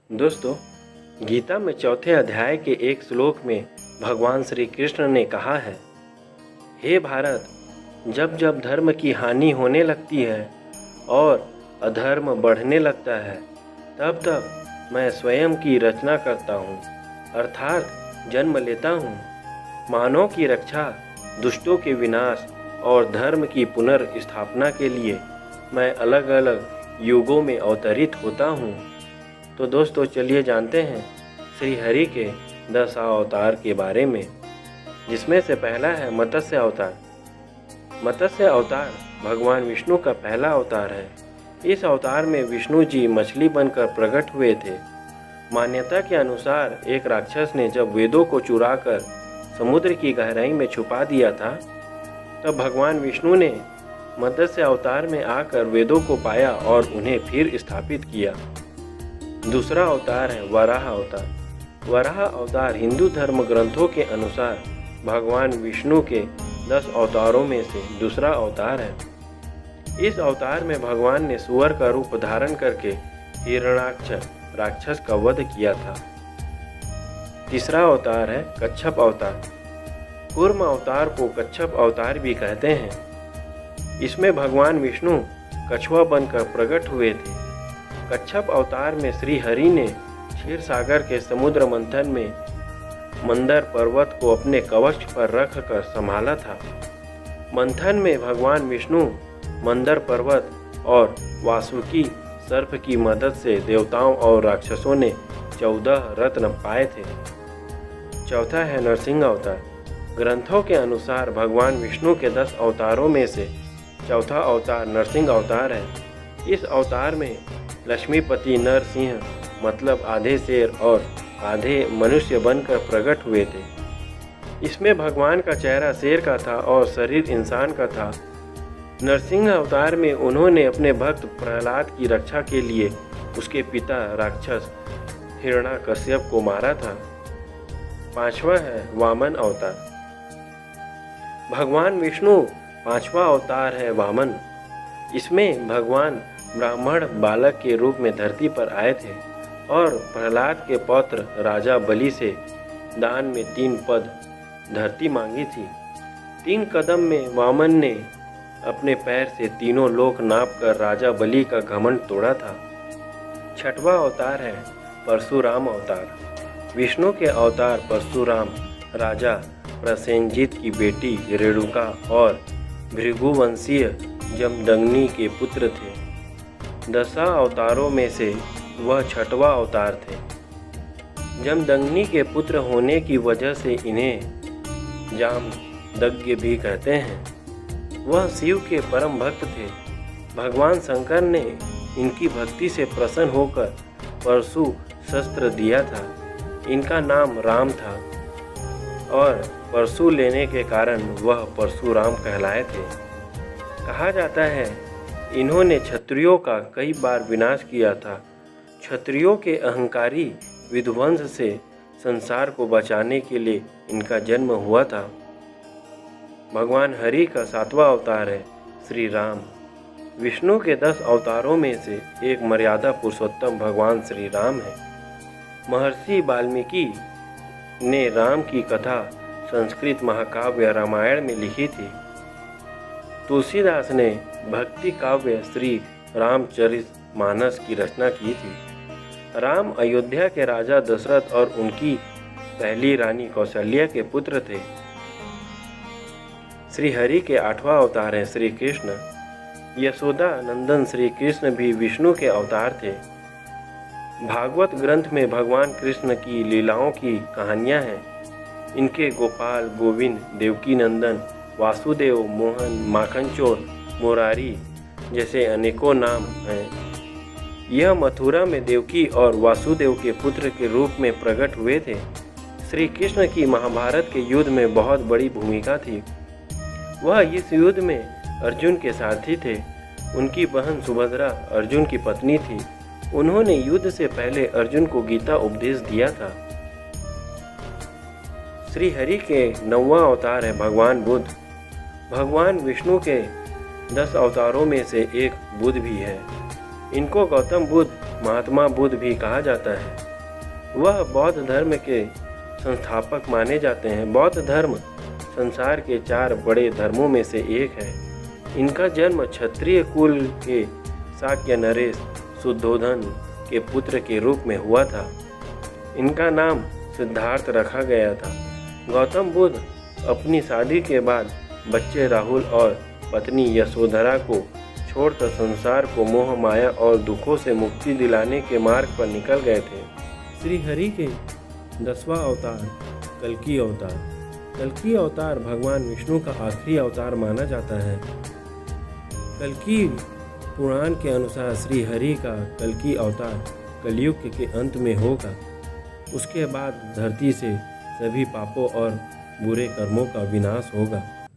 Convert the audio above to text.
दोस्तों, गीता में चौथे अध्याय के एक श्लोक में भगवान श्री कृष्ण ने कहा है, हे भारत, जब जब धर्म की हानि होने लगती है और अधर्म बढ़ने लगता है, तब तब मैं स्वयं की रचना करता हूँ, अर्थात जन्म लेता हूँ। मानव की रक्षा, दुष्टों के विनाश और धर्म की पुनर्स्थापना के लिए मैं अलग अलग युगों में अवतरित होता हूँ। तो दोस्तों, चलिए जानते हैं श्री हरि के 10 अवतार के बारे में, जिसमें से पहला है मत्स्य अवतार। मत्स्य अवतार भगवान विष्णु का पहला अवतार है। इस अवतार में विष्णु जी मछली बनकर प्रकट हुए थे। मान्यता के अनुसार एक राक्षस ने जब वेदों को चुराकर समुद्र की गहराई में छुपा दिया था, तब भगवान विष्णु ने मत्स्य अवतार में आकर वेदों को पाया और उन्हें फिर स्थापित किया। दूसरा अवतार है वराह अवतार। वराह अवतार हिंदू धर्म ग्रंथों के अनुसार भगवान विष्णु के 10 अवतारों में से दूसरा अवतार है। इस अवतार में भगवान ने सुअर का रूप धारण करके हिरण्याक्ष राक्षस का वध किया था। तीसरा अवतार है कच्छप अवतार। कूर्म अवतार को कच्छप अवतार भी कहते हैं। इसमें भगवान विष्णु कछुआ बनकर प्रकट हुए थे। कच्छप अवतार में श्री हरि ने क्षीर सागर के समुद्र मंथन में मंदर पर्वत को अपने कवच पर रखकर संभाला था। मंथन में भगवान विष्णु मंदर पर्वत और वासुकी सर्प की मदद से देवताओं और राक्षसों ने 14 रत्न पाए थे। चौथा है नरसिंह अवतार। ग्रंथों के अनुसार भगवान विष्णु के 10 अवतारों में से चौथा अवतार नरसिंह अवतार है। इस अवतार में लक्ष्मीपति नरसिंह मतलब आधे शेर और आधे मनुष्य बनकर प्रकट हुए थे। इसमें भगवान का चेहरा शेर का था और शरीर इंसान का था। नरसिंह अवतार में उन्होंने अपने भक्त प्रहलाद की रक्षा के लिए उसके पिता राक्षस हिरण्याकश्यप को मारा था। पांचवा है वामन अवतार। भगवान विष्णु पांचवा अवतार है वामन। इसमें भगवान ब्राह्मण बालक के रूप में धरती पर आए थे और प्रहलाद के पौत्र राजा बलि से दान में 3 पद धरती मांगी थी। 3 कदम में वामन ने अपने पैर से तीनों लोक नाप कर राजा बलि का घमंड तोड़ा था। छठवां अवतार है परशुराम अवतार। विष्णु के अवतार परशुराम राजा प्रसेनजीत की बेटी रेणुका और भृगुवंशीय जमदग्नि के पुत्र थे। 10 अवतारों में से वह 6वां अवतार थे। जमदग्नि के पुत्र होने की वजह से इन्हें जामदग्नि भी कहते हैं। वह शिव के परम भक्त थे। भगवान शंकर ने इनकी भक्ति से प्रसन्न होकर परशु शस्त्र दिया था। इनका नाम राम था और परशु लेने के कारण वह परशुराम कहलाए थे। कहा जाता है इन्होंने क्षत्रियों का कई बार विनाश किया था। क्षत्रियों के अहंकारी विध्वंस से संसार को बचाने के लिए इनका जन्म हुआ था। भगवान हरि का 7वां अवतार है श्री राम। विष्णु के 10 अवतारों में से एक मर्यादा पुरुषोत्तम भगवान श्री राम है। महर्षि वाल्मीकि ने राम की कथा संस्कृत महाकाव्य रामायण में लिखी थी। तुलसीदास ने भक्ति काव्य श्री रामचरितमानस की रचना की थी। राम अयोध्या के राजा दशरथ और उनकी पहली रानी कौशल्या के पुत्र थे। श्री हरि के 8वां अवतार है श्री कृष्ण। यशोदा नंदन श्री कृष्ण भी विष्णु के अवतार थे। भागवत ग्रंथ में भगवान कृष्ण की लीलाओं की कहानियां हैं। इनके गोपाल, गोविंद, देवकी नंदन, वासुदेव, मोहन, माखनचोर, मुरारी जैसे अनेकों नाम हैं। यह मथुरा में देवकी और वासुदेव के पुत्र के रूप में प्रकट हुए थे। श्री कृष्ण की महाभारत के युद्ध में बहुत बड़ी भूमिका थी। वह इस युद्ध में अर्जुन के सारथी थे। उनकी बहन सुभद्रा अर्जुन की पत्नी थी। उन्होंने युद्ध से पहले अर्जुन को गीता उपदेश दिया था। श्री हरि के 9वां अवतार है भगवान बुद्ध। भगवान विष्णु के 10 अवतारों में से एक बुद्ध भी है। इनको गौतम बुद्ध महात्मा बुद्ध भी कहा जाता है। वह बौद्ध धर्म के संस्थापक माने जाते हैं। बौद्ध धर्म संसार के 4 बड़े धर्मों में से एक है। इनका जन्म क्षत्रिय कुल के शाक्य नरेश शुद्धोधन के पुत्र के रूप में हुआ था। इनका नाम सिद्धार्थ रखा गया था। गौतम बुद्ध अपनी शादी के बाद बच्चे राहुल और पत्नी यशोधरा को छोड़कर संसार को मोह माया और दुखों से मुक्ति दिलाने के मार्ग पर निकल गए थे। श्री हरि के 10वां अवतार कल्कि अवतार। कल्कि अवतार भगवान विष्णु का आखिरी अवतार माना जाता है। कल्कि पुराण के अनुसार श्री हरि का कल्कि अवतार कलयुग के अंत में होगा। उसके बाद धरती से सभी पापों और बुरे कर्मों का विनाश होगा।